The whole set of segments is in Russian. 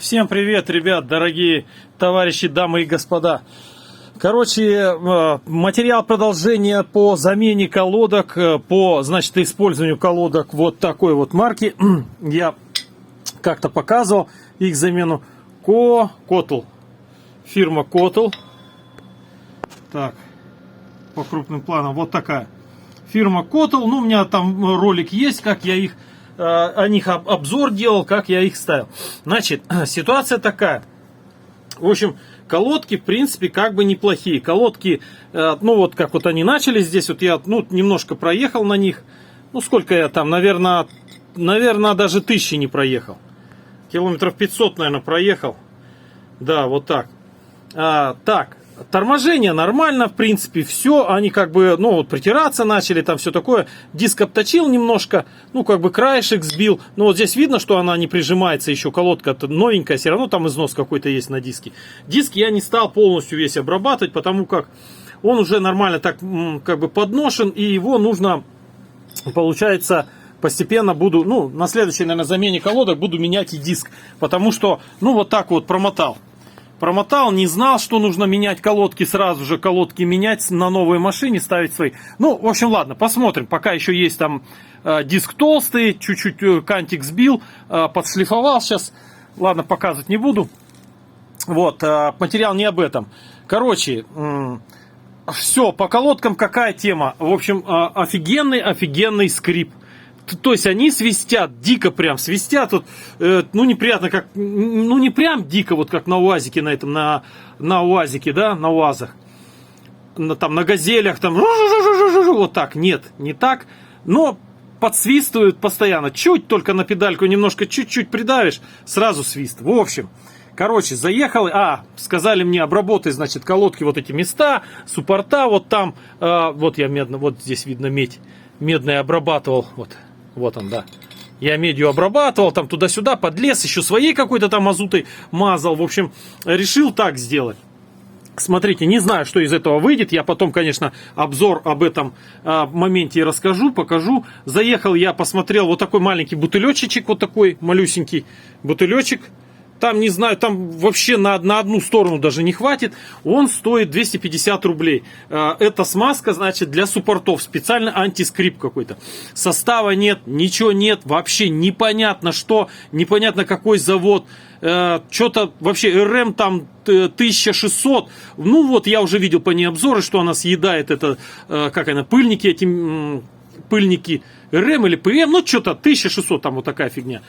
Всем привет, ребят, дорогие товарищи, дамы и господа. Короче, материал продолжения по замене колодок, по, значит, использованию колодок вот такой вот марки. Я как-то показывал их замену. Котл. Фирма Котл. Так, по крупным планам вот такая. Фирма Котл. Ну, у меня там ролик есть, как я их... о них обзор делал, как я их ставил. Значит, ситуация такая. В общем, колодки, в принципе, как бы неплохие. Колодки, ну вот как вот они начали здесь, вот я немножко проехал на них. Ну, сколько я там, наверное, даже 1000 не проехал. Километров 500, наверное, проехал. Да, вот так. Так. Торможение нормально, в принципе, все, они как бы, ну, вот притираться начали, там все такое. Диск обточил немножко, ну, как бы краешек сбил. Но вот здесь видно, что она не прижимается еще, колодка-то новенькая, все равно там износ какой-то есть на диске. Диск я не стал полностью весь обрабатывать, потому как он уже нормально так, как бы подношен, и его нужно, получается... Постепенно буду, ну, на следующей, наверное, замене колодок буду менять и диск. Потому что, ну, вот так вот промотал. Промотал, не знал, что нужно менять колодки, сразу же колодки менять на новой машине, ставить свои. Ну, в общем, ладно, посмотрим. Пока еще есть там диск толстый, чуть-чуть кантик сбил, подшлифовал сейчас. Ладно, показывать не буду. Вот, материал не об этом. Короче, все, по колодкам какая тема? В общем, офигенный скрип. То есть они свистят, дико прям свистят, вот, ну неприятно, как, ну не прям дико, вот как на УАЗике, на этом, на УАЗике, да, на УАЗах, там на газелях, там, вот так, нет, не так, но подсвистывают постоянно, чуть только на педальку немножко, чуть-чуть придавишь, сразу свист. В общем, короче, заехал, сказали мне, обработай, значит, колодки, вот эти места, суппорта, вот там, вот я медно, вот здесь видно медь, медная обрабатывал, вот он, да. Я медью обрабатывал, там туда-сюда, подлез, еще своей какой-то там мазутой мазал. В общем, решил так сделать. Смотрите, не знаю, что из этого выйдет. Я потом, конечно, обзор об этом моменте расскажу, покажу. Заехал я, посмотрел, вот такой маленький бутылечек, вот такой малюсенький бутылечек. Там, не знаю, там вообще на одну сторону даже не хватит. Он стоит 250 рублей. Это смазка, значит, для суппортов. Специально антискрип какой-то. Состава нет, ничего нет. Вообще непонятно что. Непонятно какой завод. Что-то вообще РМ там 1600. Ну вот, я уже видел по ней обзоры, что она съедает это, как она, пыльники, эти пыльники РМ или ПМ. Ну что-то 1600, там вот такая фигня.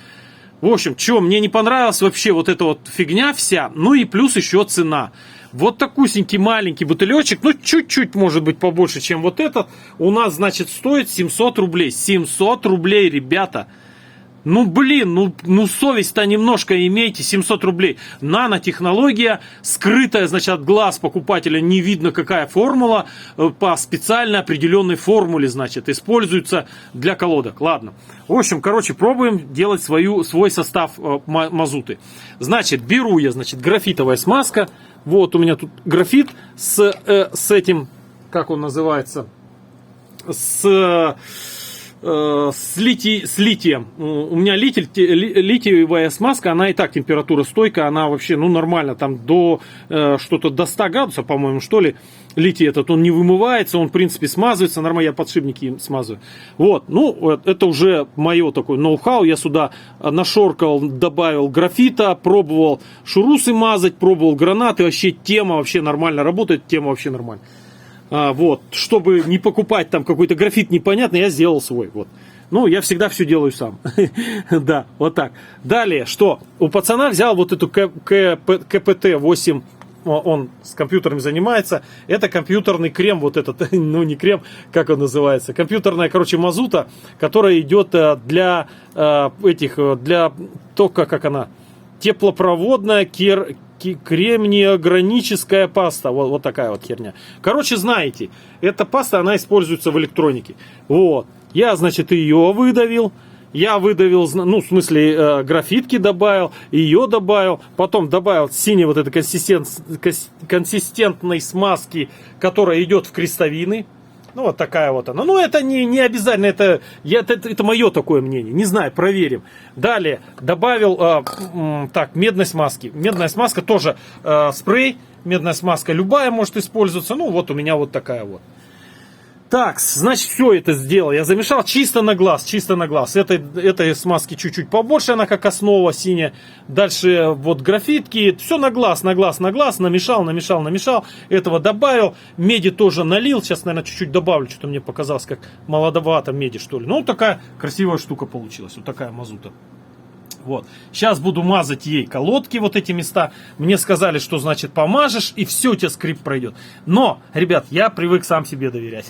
В общем, что мне не понравилась вообще вот эта вот фигня вся, ну и плюс еще цена. Вот такусенький маленький бутылечек, ну чуть-чуть может быть побольше, чем вот этот, у нас, значит, стоит 700 рублей. 700 рублей, ребята. Ну, блин, ну совесть-то немножко имейте, 700 рублей. Нанотехнология, скрытая, значит, от глаз покупателя, не видно какая формула, по специально определенной формуле, значит, используется для колодок. Ладно. В общем, короче, пробуем делать свой состав мазуты. Значит, беру я, значит, графитовая смазка. Вот у меня тут графит с этим, как он называется, с литием. У меня литиевая смазка, она и так температура стойкая, она вообще, ну, нормально, там до что-то до 100 градусов, по-моему, что ли. Литий этот, он не вымывается, он, в принципе, смазывается, нормально, я подшипники им смазываю. Вот, ну, это уже мое такое ноу-хау, я сюда нашоркал, добавил графита, пробовал шурусы мазать, пробовал гранаты, вообще тема вообще нормально работает, тема вообще нормально. Вот, чтобы не покупать там какой-то графит непонятный, я сделал свой, вот. Ну, я всегда все делаю сам. Да, вот так. Далее, что? У пацана взял вот эту КПТ-8, он с компьютерами занимается. Это компьютерный крем, вот этот, ну не крем, как он называется. Компьютерная, короче, мазута, которая идет для для тока, как она, теплопроводная кремниограническая паста. Вот такая вот херня. Короче, знаете, эта паста, она используется в электронике. Вот. Я, значит, ее выдавил. Я выдавил, ну, в смысле, графитки добавил, ее добавил. Потом добавил синей вот этой консистентной смазки, которая идет в крестовины. Ну, вот такая вот она. Ну, это не обязательно, это мое такое мнение. Не знаю, проверим. Далее добавил, так, медной смазки. Медная смазка тоже спрей. Медная смазка любая может использоваться. Ну, вот у меня вот такая вот. Так, значит, все это сделал. Я замешал чисто на глаз, чисто на глаз. Этой смазки чуть-чуть побольше, она как основа синяя. Дальше вот графитки. Все на глаз, на глаз, на глаз. Намешал. Этого добавил. Меди тоже налил. Сейчас, наверное, чуть-чуть добавлю. Что-то мне показалось, как молодовато меди, что ли. Ну, вот такая красивая штука получилась. Вот такая мазута. Вот. Сейчас буду мазать ей колодки, вот эти места. Мне сказали, что значит помажешь, и все, у тебя скрипт пройдет. Но, ребят, я привык сам себе доверять.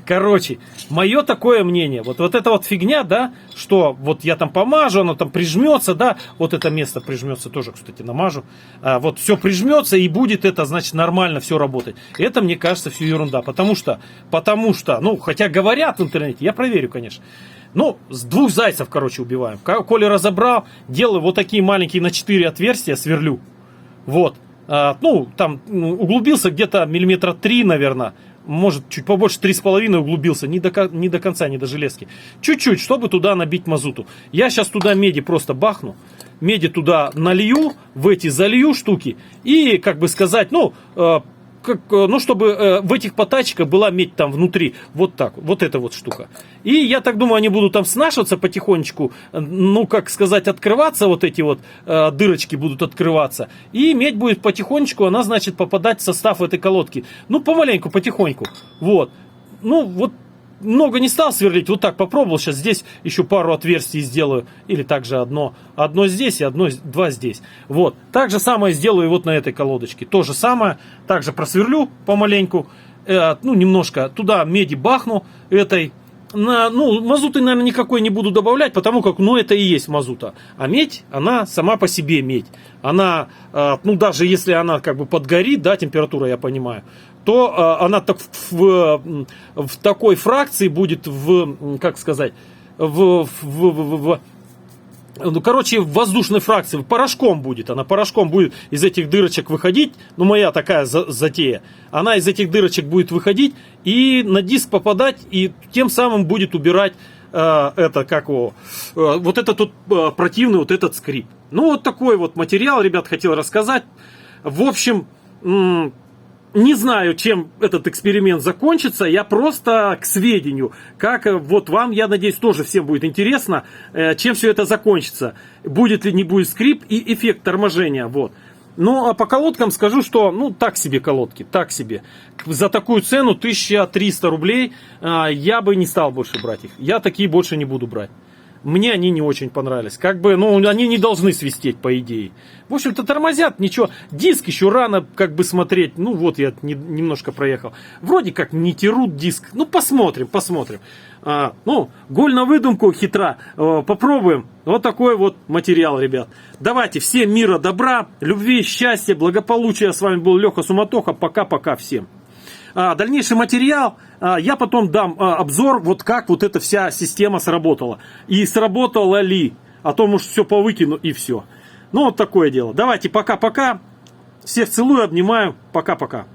Короче, мое такое мнение. Вот эта вот фигня, да, что вот я там помажу, оно там прижмется, да, вот это место прижмется, тоже, кстати, намажу. Вот все прижмется, и будет это, значит, нормально все работать. Это, мне кажется, все ерунда. Потому что, ну, хотя говорят в интернете, я проверю, конечно. Ну, с 2 зайцев, короче, убиваем. Коли разобрал, делаю вот такие маленькие на 4 отверстия, сверлю. Вот. Ну, там углубился где-то миллиметра 3, наверное. Может, чуть побольше, 3,5 углубился. Не до конца, не до железки. Чуть-чуть, чтобы туда набить мазуту. Я сейчас туда меди просто бахну. Меди туда налью, в эти залью штуки. И, как бы сказать, чтобы в этих потачках была медь там внутри. Вот так. Вот эта вот штука. И я так думаю, они будут там снашиваться потихонечку. Ну, как сказать, открываться. Вот эти вот дырочки будут открываться. И медь будет потихонечку, она, значит, попадать в состав этой колодки. Ну, помаленьку, потихоньку. Вот. Ну, вот. Много не стал сверлить, вот так попробовал. Сейчас здесь еще пару отверстий сделаю. Или также одно здесь и два здесь. Вот. Так же самое сделаю и вот на этой колодочке. То же самое. Также просверлю помаленьку. Немножко туда меди бахну этой. Мазуты, наверное, никакой не буду добавлять, потому как, это и есть мазута. А медь, она сама по себе медь. Она, даже если она как бы подгорит, да, температура, я понимаю, то она так в такой фракции будет в воздушной фракции, порошком будет. Она порошком будет из этих дырочек выходить. моя такая затея. Она из этих дырочек будет выходить и на диск попадать, и тем самым будет убирать вот этот вот противный вот этот скрип. Вот такой вот материал, ребят, хотел рассказать. В общем, не знаю, чем этот эксперимент закончится, я просто к сведению, как вот вам, я надеюсь, тоже всем будет интересно, чем все это закончится, будет ли не будет скрип и эффект торможения, вот. Ну, а по колодкам скажу, что, так себе колодки, так себе. За такую цену, 1300 рублей, я бы не стал больше брать их, я такие больше не буду брать. Мне они не очень понравились. Они не должны свистеть, по идее. В общем-то, тормозят, ничего. Диск еще рано, смотреть. Я немножко проехал. Вроде как не терут диск. Посмотрим. Голь на выдумку хитра. Попробуем. Вот такой вот материал, ребят. Давайте, всем мира, добра, любви, счастья, благополучия. С вами был Леха Суматоха. Пока-пока всем. Дальнейший материал я потом дам обзор, вот как вот эта вся система сработала. И сработала ли. А то, может, все повыкину и все. Вот такое дело. Давайте, пока-пока. Всех целую, обнимаю. Пока-пока.